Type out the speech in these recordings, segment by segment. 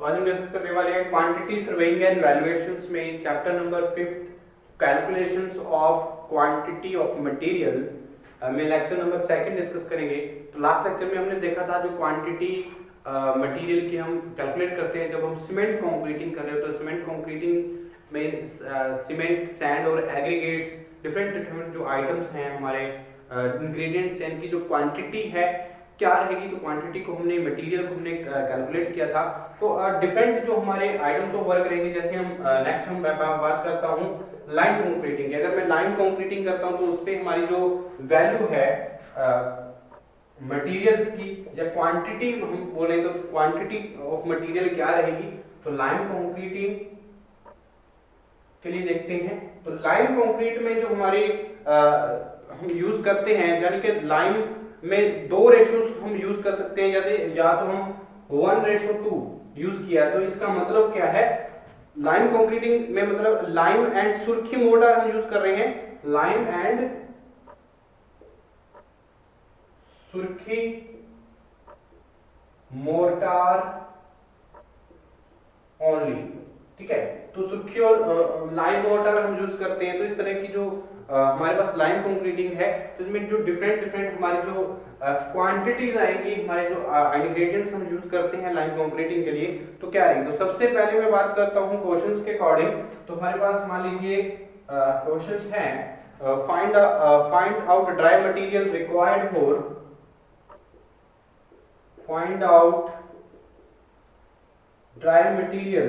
आज हम डिस्कस करने वाले हैं क्वांटिटी सर्वेइंग एंड वैल्यूएशंस में chapter number 5 calculations of quantity of material में लेक्चर नंबर 2 डिस्कस करेंगे। तो लास्ट लेक्चर में हमने देखा था जो क्वांटिटी मटेरियल की हम कैलकुलेट करते हैं जब हम सीमेंट कंक्रीटिंग कर रहे हो। तो सीमेंट कंक्रीटिंग में सीमेंट सैंड और एग्रीगेट्स डिफरेंट जो आइटम्स हैं हमारे इंग्रेडिएंट्स हैं इनकी जो क्वांटिटी है क्या रहेगी। तो क्वांटिटी को हमने मटेरियल को हमने कैलकुलेट किया था। तो डिफरेंट जो हमारे आइटम्स ऑफ वर्क रहेंगे जैसे हम नेक्स्ट हम बात करता हूँ लाइन कंक्रीटिंग। अगर मैं लाइन कंक्रीटिंग करता हूँ तो उस पर हमारी जो वैल्यू है मटेरियल्स की या क्वांटिटी हम बोले तो क्वांटिटी ऑफ मटेरियल क्या रहेगी। तो लाइन कंक्रीटिंग के लिए देखते हैं। तो लाइन कंक्रीट में जो हमारे हम यूज करते हैं यानी कि लाइन में दो रेशोस हम यूज कर सकते हैं या तो हम 1:2 यूज किया। तो इसका मतलब क्या है लाइन कंक्रीटिंग में मतलब लाइम एंड सुर्खी मोर्टार हम यूज कर रहे हैं। लाइम एंड सुर्खी मोर्टार ओनली, ठीक है। तो सुर्खी और लाइम मोर्टार हम यूज करते हैं। तो इस तरह की जो हमारे पास लाइन कंक्रीटिंग है तो इसमें जो डिफरेंट हमारी जो क्वांटिटीज आएंगी हमारे जो इंग्रेडिएंट्स हम यूज करते हैं लाइन कंक्रीटिंग के लिए तो क्या आएंगे। तो सबसे पहले मैं बात करता हूं क्वेश्चंस के अकॉर्डिंग। तो हमारे पास मान लीजिए क्वेश्चंस हैं find out dry material required for find out dry material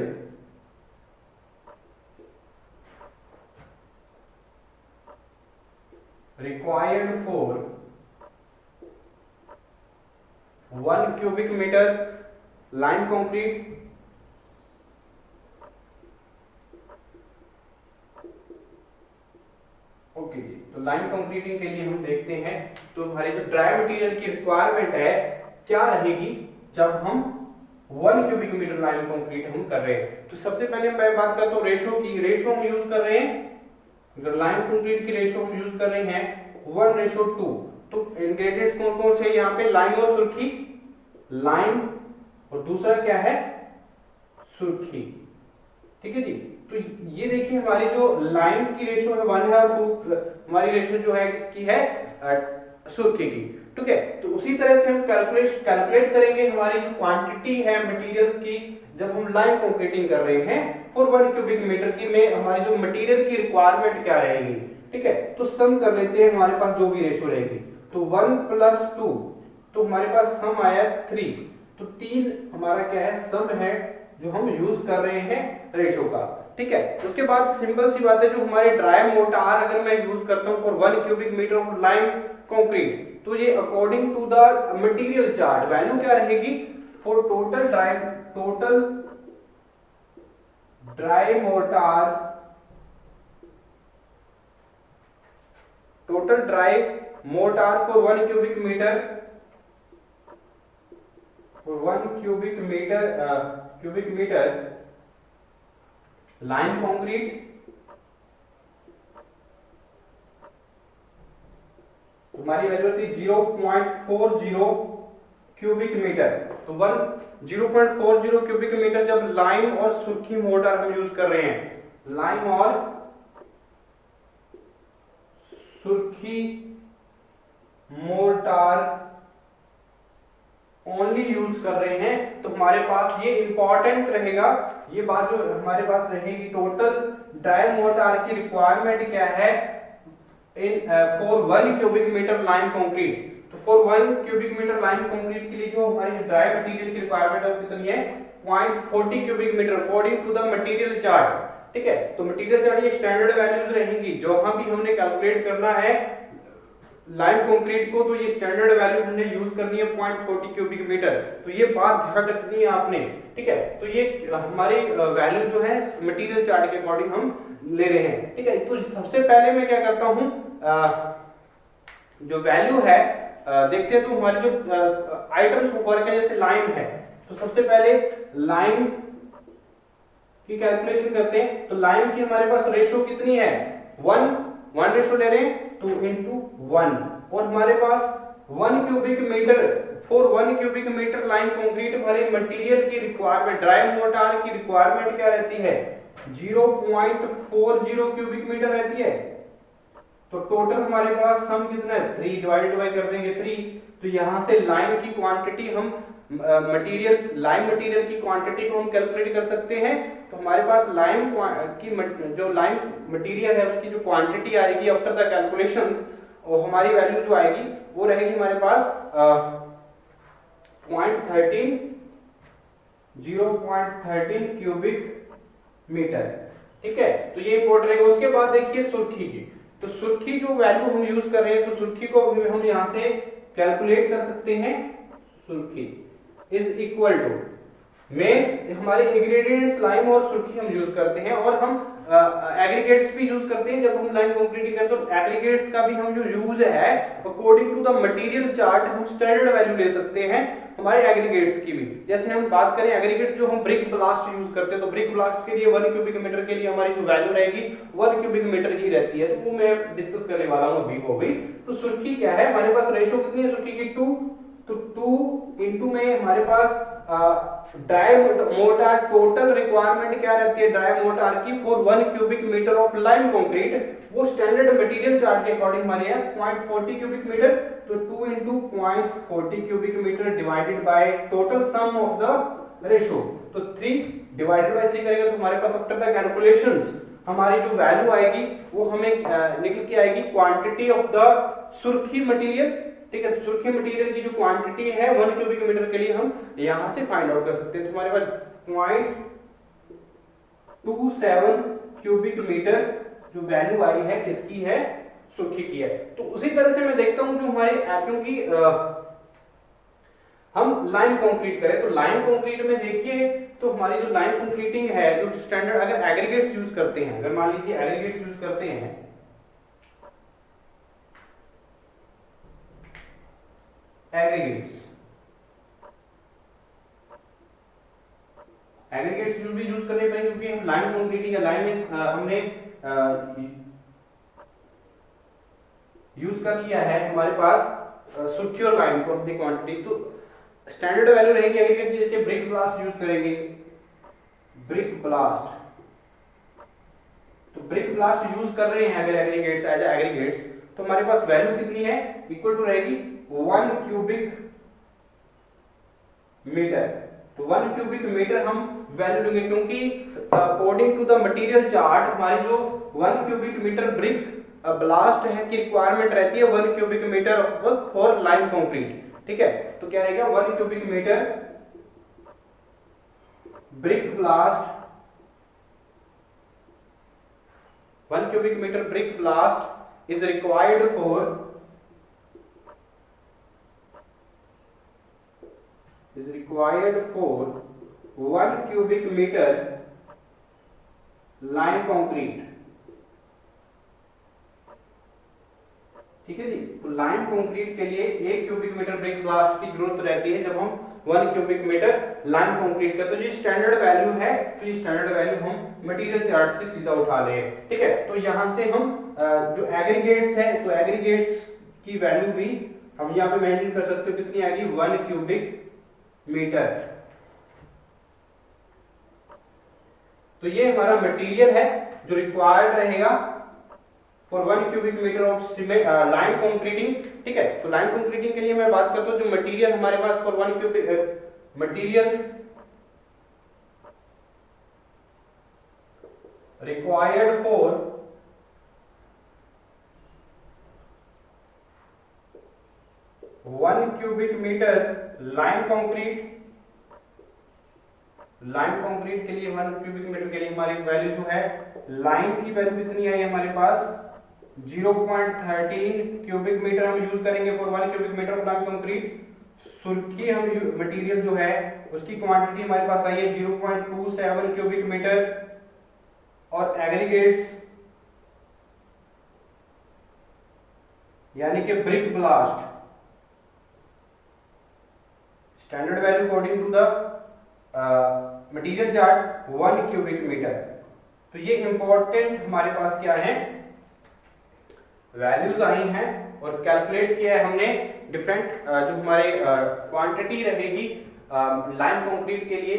required for 1 cubic meter lime concrete okay जी। तो लाइन कंक्रीटिंग के लिए हम देखते हैं तो हमारी जो ड्राई मटेरियल की रिक्वायरमेंट है क्या रहेगी जब हम 1 क्यूबिक मीटर लाइन कंक्रीट हम कर रहे हैं। तो सबसे पहले मैं बात करता हूँ रेशो की। रेशो हम यूज कर रहे हैं अगर लाइन कंक्रीट की रेशो हम यूज कर रहे हैं 1:2। तो इंग्रेडिएंट्स कौन कौन से यहाँ पे लाइम और सुर्खी, लाइम और दूसरा क्या है सुर्खी, ठीक है जी। तो ये देखिए हमारी जो लाइम की रेशो है 1 है और हमारी रेशो जो है किसकी है सुर्खी की, ठीक है। तो उसी तरह से हम कैलकुलेट करेंगे हमारी जो क्वांटिटी है मटेरियल्स की जब हम लाइन कंक्रीटिंग कर रहे हैं फॉर 1 क्यूबिक मीटर की में हमारी जो मटेरियल की रिक्वायरमेंट क्या रहेगी, ठीक है। तो सम कर लेते हैं हमारे पास जो भी रेशो रहेगी। तो 1 + 2 तो हमारे पास सम आया 3। तो 3 हमारा क्या है सम है जो हम यूज कर रहे हैं रेशो का, ठीक है। उसके बाद सिंपल सी बात है जो हमारे ड्राई मोर्टार अगर मैं यूज करता हूं for 1 cubic metre of lime concrete तो ये according to the material chart value क्या रहेगी for total dry mortar for 1 cubic metre cubic metre line concrete हमारी वैल्यू थी 0.40 क्यूबिक मीटर। तो 0.40 क्यूबिक मीटर जब लाइम और सुर्खी मोर्टार हम यूज कर रहे हैं, लाइम और सुर्खी मोर्टार ओनली यूज कर रहे हैं तो हमारे पास ये इंपॉर्टेंट रहेगा ये बात जो हमारे पास रहेगी टोटल ड्राई मोर्टार की रिक्वायरमेंट क्या है in for 1 cubic metre lime concrete. तो for 1 cubic metre lime concrete के लिए जो हमारी ड्राई मटेरियल की रिक्वायरमेंट है वो कितनी है 0.40 cubic metre according to the material chart, ठीक है। तो मटेरियल चार्ट ये स्टैंडर्ड वैल्यूज रहेंगी जो हम भी हमने कैलकुलेट करना है लाइम कंक्रीट को। तो ये स्टैंडर्ड वैल्यू हमने यूज करनी है 0.40 क्यूबिक मीटर। तो ये बात ध्यान रखनी है आपने, ठीक है। तो ये हमारी वैल्यू जो है मटेरियल चार्ट के अकॉर्डिंग हम ले रहे हैं, ठीक है। तो सबसे पहले मैं क्या करता हूं जो वैल्यू है देखते हैं। तो हमारी जो आइटम्स वर्क है जैसे लाइम है तो सबसे पहले लाइम की कैलकुलेशन करते हैं। तो लाइम की हमारे पास रेशो कितनी है 1 रेशो ले रहे हैं 2 × 1 और हमारे पास 1 cubic metre for 1 cubic metre line concrete हमारे मटेरियल की रिक्वायरमेंट, ड्राई मोर्टार की रिक्वायरमेंट क्या रहती है, 0.40 क्यूबिक मीटर रहती है। तो टोटल हमारे पास सम कितना है, 3 डिवाइड बाय कर देंगे 3। तो यहां से लाइन की क्वांटिटी हम लाइन मटेरियल की क्वांटिटी को हम कैलकुलेट कर सकते हैं। तो हमारे पास लाइन की जो लाइन मटेरियल है उसकी जो क्वांटिटी आएगी आफ्टर द कैलकुलेशंस, और हमारी वैल्यू जो आएगी वो रहेगी हमारे पास 0.13 क्यूबिक मीटर। ठीक है, तो ये इंपॉर्टेंट रहेगा। उसके बाद देखिए सुर्खी की, तो सुर्खी जो वैल्यू हम यूज कर रहे हैं, तो सुर्खी को हम यहां से कैलकुलेट कर सकते हैं। सुर्खी इज इक्वल टू में हमारे इंग्रेडिएंट्स लाइम और सुर्खी हम यूज करते हैं, और हम एग्रीगेट्स भी यूज करते हैं जब हम लाइन कंक्रीटिंग करते हैं। तो एग्रीगेट्स का भी हम जो यूज है according to the material chart हम स्टैंडर्ड वैल्यू ले सकते हैं हमारे एग्रीगेट्स की भी। जैसे हम बात करें एग्रीगेट्स जो हम ब्रिक ब्लास्ट यूज करते हैं, तो ब्रिक ब्लास्ट के लिए 1 क्यूबिक मीटर के लिए हमारी जो वैल्यू रहेगी 1 क्यूबिक मीटर ही रहती है। तो वो मैं डिस्कस करने वाला हूं अभी वो भी। तो सुर्खी क्या है, हमारे पास रेशो कितनी है सुर्खी की, 2। तो 2 इंटू में हमारे पास ड्राई मोर्टार टोटल रिक्वायरमेंट क्या रहती है ड्राई मोर्टार की for 1 cubic metre of lime concrete, वो स्टैंडर्ड मटेरियल चार्ट के अकॉर्डिंग हमारे यहाँ 0.40 क्यूबिक मीटर। तो 2 into 0.40 cubic metre divided by total sum of the ratio, तो 3 डिवाइडेड बाय 3 करेंगे तो हमारे पास आफ्टर द कैलकुलेशंस हमारी जो वैल्यू आएगी वो हमें निकल के आएगी क्वांटिटी ऑफ द सुर्खी मटेरियल। ठीक है, सुर्खी मटेरियल की जो क्वांटिटी है 1 क्यूबिक मीटर के लिए हम यहां से फाइंड आउट कर सकते हैं। तो हमारे पास 0.27 क्यूबिक मीटर जो वैल्यू आई है किसकी है, सुर्खी की है। तो उसी तरह से मैं देखता हूं जो हमारे क्योंकि हम लाइन कंक्रीट करें, तो लाइन कंक्रीट में देखिए तो हमारी जो लाइन कंक्रीटिंग है जो स्टैंडर्ड अगर एग्रीगेट्स यूज करते हैं, अगर मान लीजिए एग्रीगेट्स यूज करते हैं, एग्रीगेट्स भी यूज करने पड़ेंगे क्योंकि हम लाइन कंक्रीटिंग या लाइन में हमने यूज कर लिया है हमारे पास सुर्खी और लाइन को अपनी क्वांटिटी। तो स्टैंडर्ड वैल्यू रहेगी एग्रीगेट्स की, जैसे ब्रिक ब्लास्ट यूज करेंगे, ब्रिक ब्लास्ट। तो ब्रिक ब्लास्ट यूज कर रहे हैं अगर एग्रीगेट्स एज एग्रीगेट्स, तो हमारे पास वैल्यू कितनी है, इक्वल टू रहेगी 1 क्यूबिक मीटर। तो 1 क्यूबिक मीटर हम वैल्यू लेंगे क्योंकि according to the material chart हमारी जो 1 क्यूबिक मीटर ब्रिक ब्लास्ट है की रिक्वायरमेंट रहती है 1 cubic metre for line concrete. ठीक है, तो क्या रहेगा 1 cubic metre brick blast, 1 cubic metre brick blast is required for 1 cubic meter line concrete. ठीक है जी, तो लाइन कंक्रीट के लिए 1 क्यूबिक मीटर ब्रिक ब्लास्ट की जरूरत रहती है जब हम 1 क्यूबिक मीटर लाइन कंक्रीट का। तो ये स्टैंडर्ड वैल्यू है, तो ये स्टैंडर्ड वैल्यू हम मटेरियल चार्ट से सीधा उठा ले। ठीक है, तो यहां से हम जो एग्रीगेट्स है, तो एग्रीगेट्स की वैल्यू भी हम यहाँ पे मेंशन कर सकते हो कितनी आएगी 1 क्यूबिक मीटर। तो ये हमारा मटेरियल है जो रिक्वायर्ड रहेगा for 1 cubic metre of line concreting. ठीक है, तो लाइन कंक्रीटिंग के लिए मैं बात करता हूं जो मटेरियल हमारे पास for 1 cubic material required for 1 cubic metre line concrete. Line concrete के लिए 1 क्यूबिक मीटर के लिए हमारी वैल्यू जो है लाइन की वैल्यू कितनी आई हमारे पास 0.13 क्यूबिक मीटर हम यूज करेंगे for 1 cubic metre of line concrete. सुर्खी हम मटेरियल जो है उसकी क्वांटिटी हमारे पास आई है 0.27 क्यूबिक मीटर, और एग्रीगेट्स यानी कि brick blast standard value according to the material chart 1 cubic metre. तो ये इंपॉर्टेंट हमारे पास क्या है वैल्यूज आई हैं और कैलकुलेट किया है हमने डिफरेंट जो हमारे क्वांटिटी रहेगी लाइम कंक्रीट के लिए,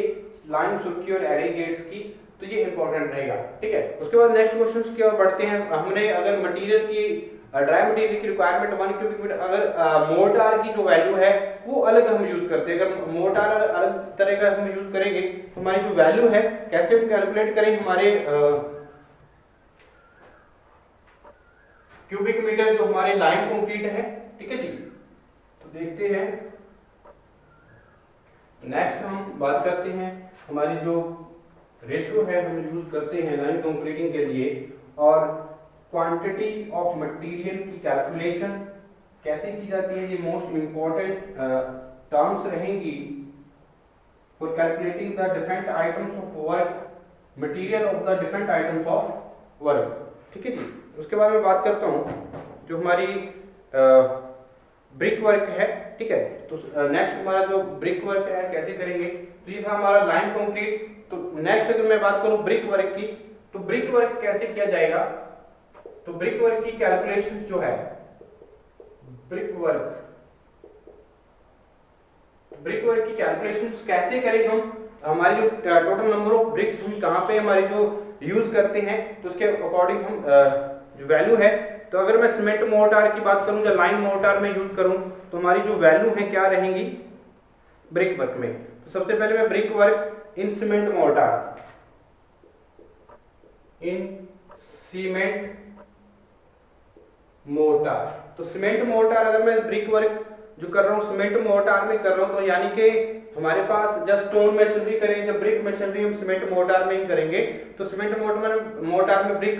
लाइम सुर्खी और एरीगेट्स की, तो ये इंपॉर्टेंट रहेगा। ठीक है, उसके बाद नेक्स्ट क्वेश्चन की ओर बढ़ते हैं। हमने अगर मटेरियल की ड्राई मटेरियल की रिक्वायरमेंट 1 क्यूबिक मीटर, अगर मोर्टार की जो वैल्यू है वो अलग हम यूज करते हैं, अगर मोर्टार अलग तरह का हम यूज करेंगे तो हमारी जो वैल्यू है कैसे हम कैलकुलेट करें हमारे क्यूबिक मीटर जो हमारे लाइम कंक्रीट है। ठीक है जी, तो देखते हैं नेक्स्ट हम बात करते हैं हमारी जो रेशियो है हम यूज करते हैं लाइन कंक्रीटिंग के लिए, और क्वांटिटी ऑफ मटेरियल की कैलकुलेशन कैसे की जाती है, ये मोस्ट इंपॉर्टेंट टर्म्स रहेंगी for calculating the different items of work, material of the different items of work. ठीक है जी, उसके बाद मैं बात करता हूँ जो हमारी ब्रिक वर्क है। ठीक है, तो नेक्स्ट हमारा जो ब्रिक वर्क है कैसे करेंगे, तो ये था हमारा लाइन कंक्रीट। तो नेक्स्ट अगर मैं बात करूं ब्रिक वर्क की, तो ब्रिक वर्क कैसे किया जाएगा, तो ब्रिक वर्क की कैलकुलेशन जो है, ब्रिक वर्क की कैलकुलेशन कैसे करेंगे हम, हमारी जो टोटल नंबर ऑफ ब्रिक्स हम कहां पे हमारी जो यूज करते हैं तो उसके अकॉर्डिंग हम जो वैल्यू है, तो अगर मैं सीमेंट मोर्टार की बात करूं या लाइन मोर्टार में यूज करूं तो हमारी जो वैल्यू है क्या रहेंगी ब्रिक वर्क में। तो सबसे पहले मैं brick work in cement mortar, in cement mortar, तो सीमेंट मोर्टार अगर मैं ब्रिक वर्क जो कर रहा हूँ सीमेंट मोर्टार में कर रहा हूँ, तो यानी कि हमारे पास जब स्टोन मशीनरी करेंगे, जब ब्रिक मशीनरी हम सीमेंट मोर्टार में ही करेंगे, तो सीमेंट मोर्टार में ब्रिक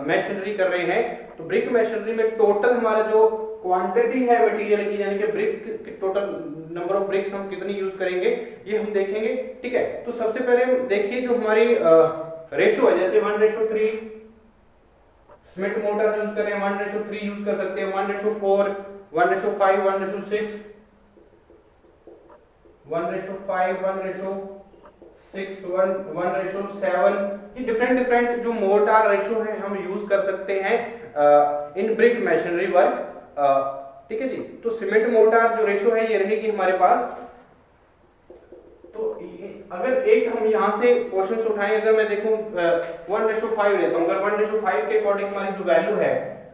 मशीनरी कर रहे हैं, तो ब्रिक मशीनरी में टोटल हमारा जो क्वांटिटी है मटेरियल की, यानी कि brick total number of bricks हम कितनी यूज करेंगे ये हम देखेंगे। ठीक है, तो सबसे पहले देखिए जो हमारी रेशो है, जैसे 1:3 सीमेंट मोर्टार यूज कर रहे हैं, 1:3 यूज कर सकते हैं, 1:4, 1:5, 1:6, 1:5, 1:6, 1:7, ये डिफरेंट जो मोर्टार रेशो है हम यूज कर सकते हैं इन ब्रिक मशीनरी वर्क। ठीक है जी, तो सीमेंट मोर्टार जो रेशो है ये रहेगी हमारे पास। तो अगर एक हम यहाँ से क्वेश्चन उठाएं, अगर मैं देखूं 1:5 लेता हूं, अगर 1:5 के अकॉर्डिंग हमारी जो वैल्यू है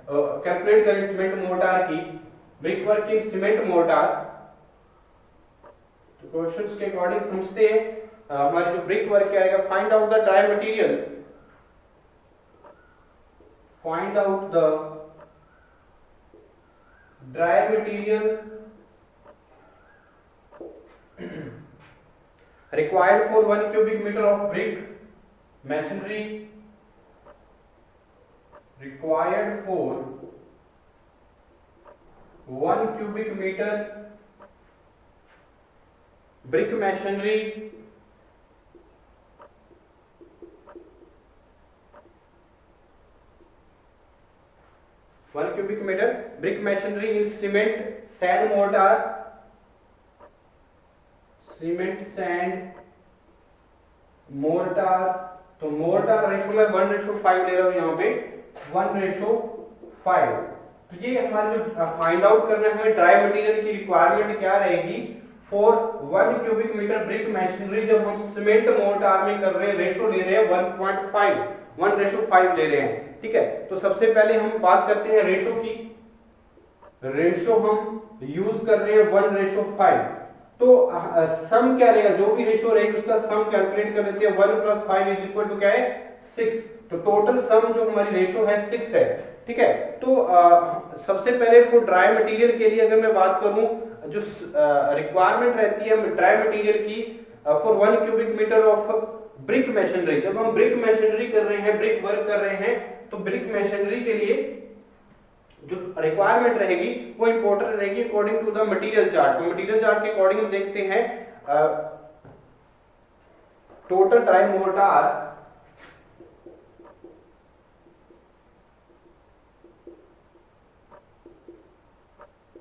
कैलकुलेट करें सीमेंट मोर्टार की, ब्रिक वर्क की सीमेंट मोर्टार, तो क्वेश्चंस के अकॉर्डिंग समझते हैं हमारी जो ब्रिक वर्क क्या आएगा, find out the dry material, find out the dry material required for 1 cubic meter of brick masonry, required for 1 cubic meter brick masonry, in cement sand mortar, cement sand mortar, तो mortar ratio में 1:5 ले रहा हूं यहाँ पे 1:5। तो ये हमारे जो फाइंड आउट करना है हमें ड्राई मटेरियल की रिक्वायरमेंट क्या रहेगी for 1 cubic metre brick machinery, जब हम सीमेंट मोर्टार में कर रहे हैं रेशो ले रहे हैं 1:5 ले रहे हैं। ठीक है, तो सबसे पहले हम बात करते हैं रेशो की, रेशो हम यूज कर रहे हैं 1:5, तो सम क्या रहेगा, जो भी रेशियो रहेगी उसका सम कैलकुलेट कर लेते हैं, 1 + 5 = क्या है 6, तो टोटल सम जो हमारी रेशियो है 6 है। ठीक है, तो सबसे पहले फॉर ड्राई मटेरियल के लिए अगर मैं बात करूं, जो रिक्वायरमेंट रहती है ड्राई मटेरियल की for 1 cubic metre of brick machinery, जब हम ब्रिक मशीनरी कर रहे हैं, ब्रिक वर्क कर रहे हैं, तो ब्रिक मशीनरी के लिए जो रिक्वायरमेंट रहेगी वो इंपॉर्टेंट रहेगी according to the material chart. तो मटेरियल चार्ट के अकॉर्डिंग हम देखते हैं total dry mortar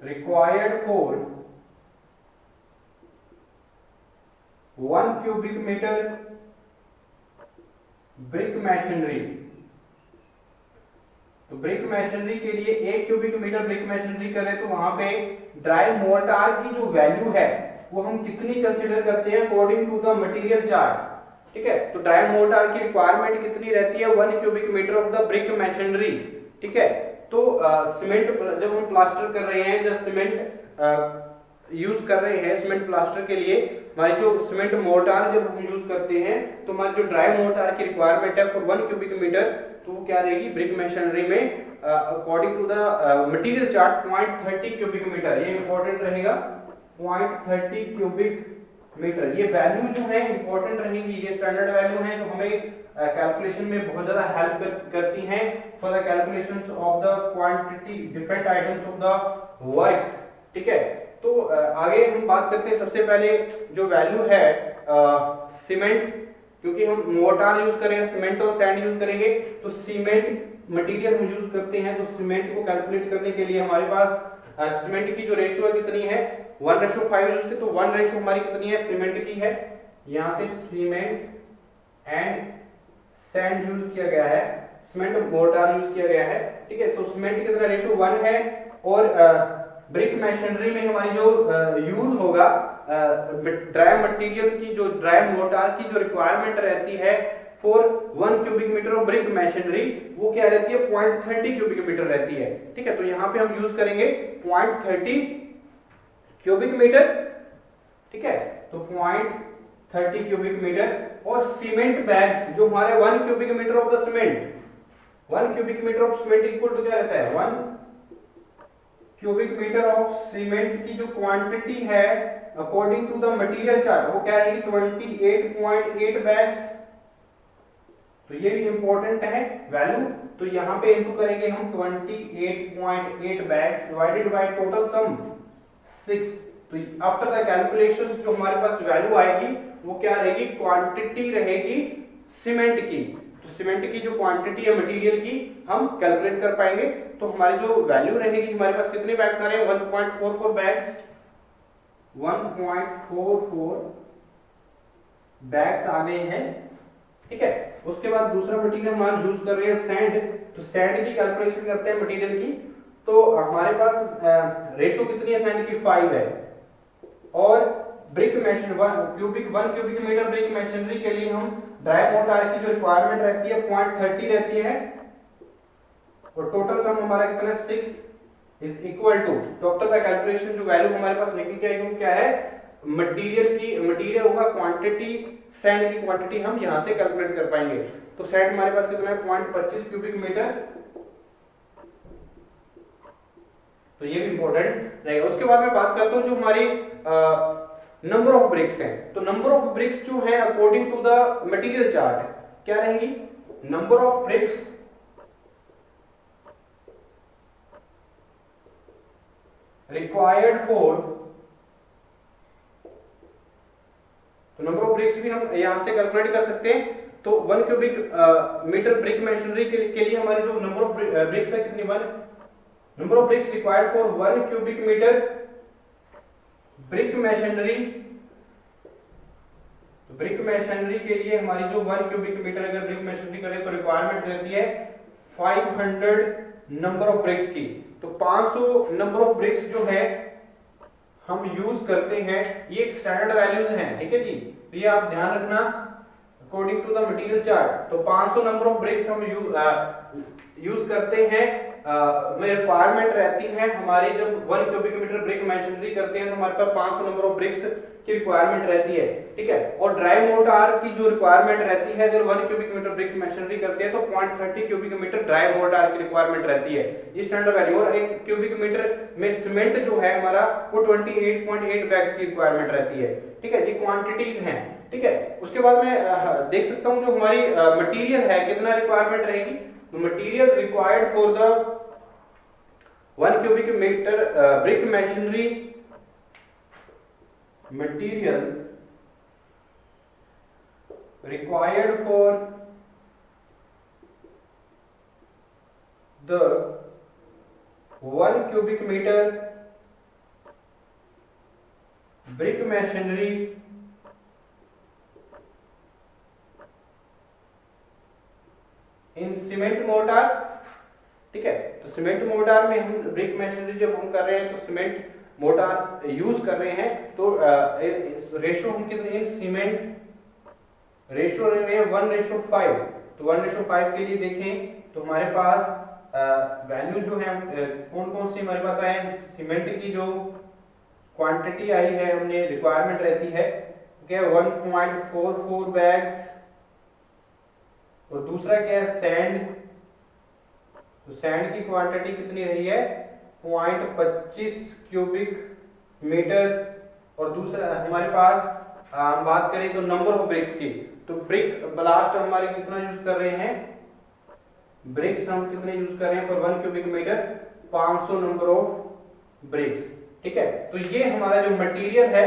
required for 1 cubic metre brick machinery, तो ब्रिक मैशनरी के लिए 1 क्यूबिक मीटर ब्रिक मैशनरी करें तो वहां पे ड्राई मोर्टार की जो वैल्यू है वो हम कितनी कंसीडर करते हैं according to the material chart. ठीक है, तो ड्राई मोर्टार की रिक्वायरमेंट कितनी रहती है 1 cubic metre of the brick masonry. ठीक है, तो सीमेंट जब हम प्लास्टर कर रहे हैं, जब सीमेंट यूज कर रहे हैं सीमेंट प्लास्टर के लिए, हमारी जो सीमेंट मोर्टार जब हम यूज करते हैं तो हमारी जो ड्राई मोर्टार की रिक्वायरमेंट है फॉर 1 क्यूबिक मीटर, तो वो क्या रहेगी ब्रिक मैशनरी में according to the material chart 0.30 cubic metre. ये इंपॉर्टेंट रहेगा 0.30 क्यूबिक मीटर। ये वैल्यू जो है इंपॉर्टेंट रहेगी, ये स्टैंडर्ड वैल्यू है जो हमें कैलकुलेशन में बहुत ज्यादा हेल्प करती हैं for the calculations of the quantity different items of the work. ठीक है, तो आगे हम बात करते हैं। सबसे पहले जो वैल्यू है सीमेंट, क्योंकि हम मोर्टार यूज करेंगे, सीमेंट और सैंड यूज करेंगे, तो सीमेंट मटेरियल हम यूज करते हैं, तो सीमेंट को कैलकुलेट करने के लिए हमारे पास सीमेंट की जो रेशियो है कितनी है 1:5 यूज की, तो 1 रेशियो हमारी कितनी है सीमेंट की है, यहाँ पे सीमेंट एंड सैंड यूज किया गया है, सीमेंट मोर्टार यूज किया गया है। ठीक है, तो सीमेंट कितना रेशियो 1 है, और ब्रिक मैशनरी में हमारी जो यूज होगा ड्राई मटेरियल की, जो ड्राई मोर्टार की जो रिक्वायरमेंट रहती है for 1 cubic metre of brick masonry, वो क्या रहती है 0.30 क्यूबिक मीटर रहती है। ठीक है, तो यहाँ पे हम यूज करेंगे 0.30 क्यूबिक मीटर। ठीक है, तो 0.30 क्यूबिक मीटर। और सीमेंट बैग्स जो हमारे 1 cubic metre of the cement, 1 cubic metre of cement equal to क्या रहता है 1 क्यूबिक मीटर ऑफ सीमेंट की जो क्वांटिटी है according to the material chart वो क्या रहेगी 28.8 बैग्स। तो ये भी इंपॉर्टेंट है वैल्यू, तो यहाँ पे इनटू करेंगे हम 28.8 बैग्स डिवाइडेड बाय टोटल सम 6। तो आफ्टर द कैलकुलेशंस जो हमारे पास वैल्यू आएगी वो क्या रहेगी, क्वांटिटी रहेगी सीमेंट की। तो सीमेंट की जो क्वांटिटी है मटेरियल की हम कैलकुलेट कर पाएंगे, तो हमारी जो वैल्यू रहेगी, हमारे पास कितने बैग्स आ रहे हैं 1.44 बैग्स, 1.44 बैग्स आ गए हैं। ठीक है, उसके बाद दूसरा मटेरियल हम यूज कर रहे हैं सैंड, तो सैंड की कैलकुलेशन करते हैं मटेरियल की, तो हमारे पास रेशो कितनी है सैंड की 5 है। और brick mason 1 cubic metre brick masonry के लिए हम ड्राई मोर्टार की जो रिक्वायरमेंट रहती है 0.30 रहती है, और टोटल सम हमारा कितना 6 इज इक्वल टू, तो आफ्टर द कैलकुलेशन जो वैल्यू हमारे पास निकल के आएगी वो क्या है मटेरियल होगा क्वांटिटी, सैंड की क्वांटिटी हम यहां से कैलकुलेट कर पाएंगे। तो सैंड हमारे पास कितना है 0.25 क्यूबिक मीटर, तो ये भी इंपॉर्टेंट रहेगा। उसके बाद मैं बात करता हूं जो हमारी नंबर ऑफ ब्रिक्स हैं, तो नंबर ऑफ ब्रिक्स जो है according to the material chart क्या रहेंगी, number of bricks required for, तो नंबर ऑफ ब्रिक्स भी हम यहां से कैलकुलेट कर सकते हैं। तो 1 क्यूबिक मीटर ब्रिक मैशनरी के लिए हमारी जो नंबर ऑफ ब्रिक्स है कितनी, 1 number of bricks required for 1 cubic metre brick masonry. तो ब्रिक मैशनरी के लिए हमारी जो 1 क्यूबिक मीटर अगर ब्रिक मैशनरी करें तो रिक्वायरमेंट रहती है 500 नंबर ऑफ ब्रिक्स की। तो 500 नंबर ऑफ ब्रिक्स जो है हम यूज करते हैं, ये एक स्टैंडर्ड वैल्यूज हैं। ठीक है जी, तो ये आप ध्यान रखना according to the material chart. तो 500 नंबर ऑफ ब्रिक्स हम यूज करते हैं, में रिक्वायरमेंट रहती है हमारी जब 1 क्यूबिक मीटर ब्रिक मैशनरी करते हैं तो हमारे पास 500 नंबर ऑफ ब्रिक्स की रिक्वायरमेंट रहती है। ठीक है, और ड्राई मोर्टार की जो रिक्वायरमेंट रहती है जब 1 क्यूबिक मीटर ब्रिक मैशनरी करते हैं तो 0.30 क्यूबिक मीटर ड्राई मोर्टार की रिक्वायरमेंट रहती है, ये स्टैंडर्ड वैल्यू। और 1 क्यूबिक मीटर में सीमेंट जो है हमारा वो 28.8 बैग्स की रिक्वायरमेंट रहती है। ठीक है, ये क्वांटिटीज हैं। ठीक है, उसके बाद मैं देख सकता हूं जो हमारी मटेरियल है कितना रिक्वायरमेंट रहेगी, तो material required for the 1 cubic meter brick machinery material required for the 1 cubic meter brick machinery in cement mortar। ठीक है। तो सीमेंट मोर्टार में हम ब्रिक मशीनरी जब हम कर रहे हैं तो सीमेंट मोर्टार यूज कर रहे हैं, तो रेशो हम कितने इन सीमेंट रेशो ले रहे हैं 1:5। तो 1:5 के लिए देखें तो हमारे पास वैल्यू जो है कौन कौन सी हमारे पास आए, सीमेंट की जो क्वांटिटी आई है हमने रिक्वायरमेंट रहती है क्या 1.44 बैग्स, और दूसरा क्या है सैंड, तो सैंड की क्वांटिटी कितनी रही है 0.25 क्यूबिक मीटर, और दूसरा हमारे पास बात करें तो नंबर ऑफ ब्रिक्स की, तो ब्रिक ब्लास्ट हमारे कितना यूज कर रहे हैं, ब्रिक्स हम कितने यूज कर रहे हैं पर 1 cubic metre 500 number of bricks, ठीक है। तो ये हमारा जो मटेरियल है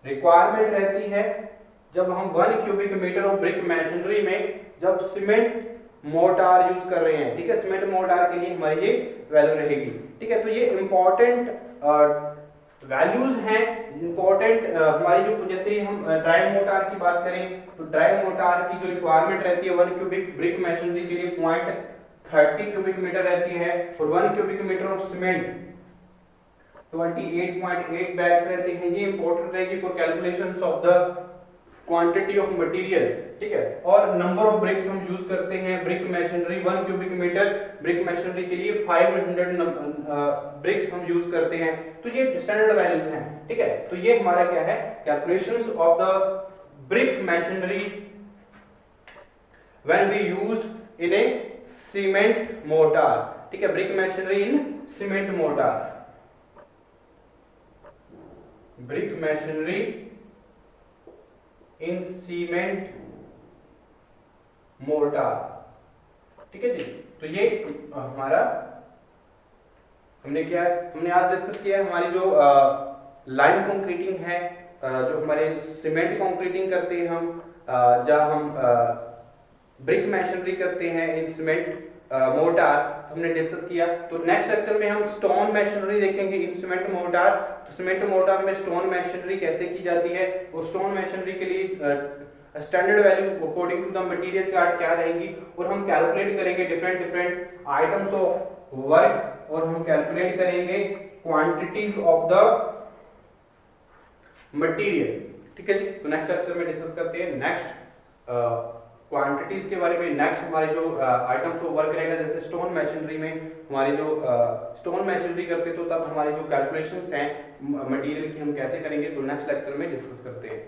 रिक्वायरमेंट रहती है जब हम 1 cubic metre of brick machinery में जब सीमेंट मोर्टार यूज कर रहे हैं, ठीक है। सीमेंट मोर्टार के लिए हमारी ये वैल्यू रहेगी, ठीक है। तो ये इंपॉर्टेंट वैल्यूज हैं, इंपॉर्टेंट हमारी जो जैसे ही हम ड्राई मोर्टार की बात करें तो ड्राई मोर्टार की जो रिक्वायरमेंट रहती है 1 क्यूबिक ब्रिक मशीनरी के लिए 0.30 क्यूबिक मीटर रहती है, और 1 cubic metre of cement 28.8 bags रहते हैं। ये इंपॉर्टेंट रहेगी for calculations of the quantity of material, ठीक है। और नंबर ऑफ ब्रिक्स हम यूज करते हैं brick machinery 1 cubic metre brick machinery के लिए 500 ब्रिक्स हम यूज करते हैं। तो ये स्टैंडर्ड वैल्यूज हैं, ठीक है। तो ये हमारा क्या है calculations of the brick machinery when we used in a cement mortar, ठीक है। Brick machinery in cement mortar, brick machinery in cement mortar, ठीक है जी। तो ये हमारा हमने क्या हमने आज डिस्कस किया है हमारी जो लाइन कंक्रीटिंग है, जो हमारे सीमेंट कंक्रीटिंग करते हैं हम, जहाँ हम ब्रिक मशीनरी करते हैं इन सीमेंट मोर्टार हमने डिस्कस किया। तो नेक्स्ट लेक्चर में हम स्टोन मशीनरी देखेंगे इन सीमेंट मोर्टार। तो सीमेंट मोर्टार में स्टोन मशीनरी कैसे की जाती है और स्टोन मशीनरी के लिए standard value according to the material chart क्या रहेगी, और हम कैलकुलेट करेंगे डिफरेंट आइटम्स ऑफ वर्क, और हम कैलकुलेट करेंगे क्वांटिटीज ऑफ द मटेरियल, ठीक है जी। तो नेक्स्ट लेक्चर में डिस्कस करते हैं नेक्स्ट क्वांटिटीज के बारे में। नेक्स्ट हमारे जो आइटम्स ऑफ वर्क रहेगा, जैसे स्टोन मशीनरी में हमारी जो स्टोन मशीनरी करते तो तब हमारी जो कैलकुलेशंस हैं मटेरियल की हम कैसे करेंगे, तो नेक्स्ट लेक्चर में डिस्कस करते हैं।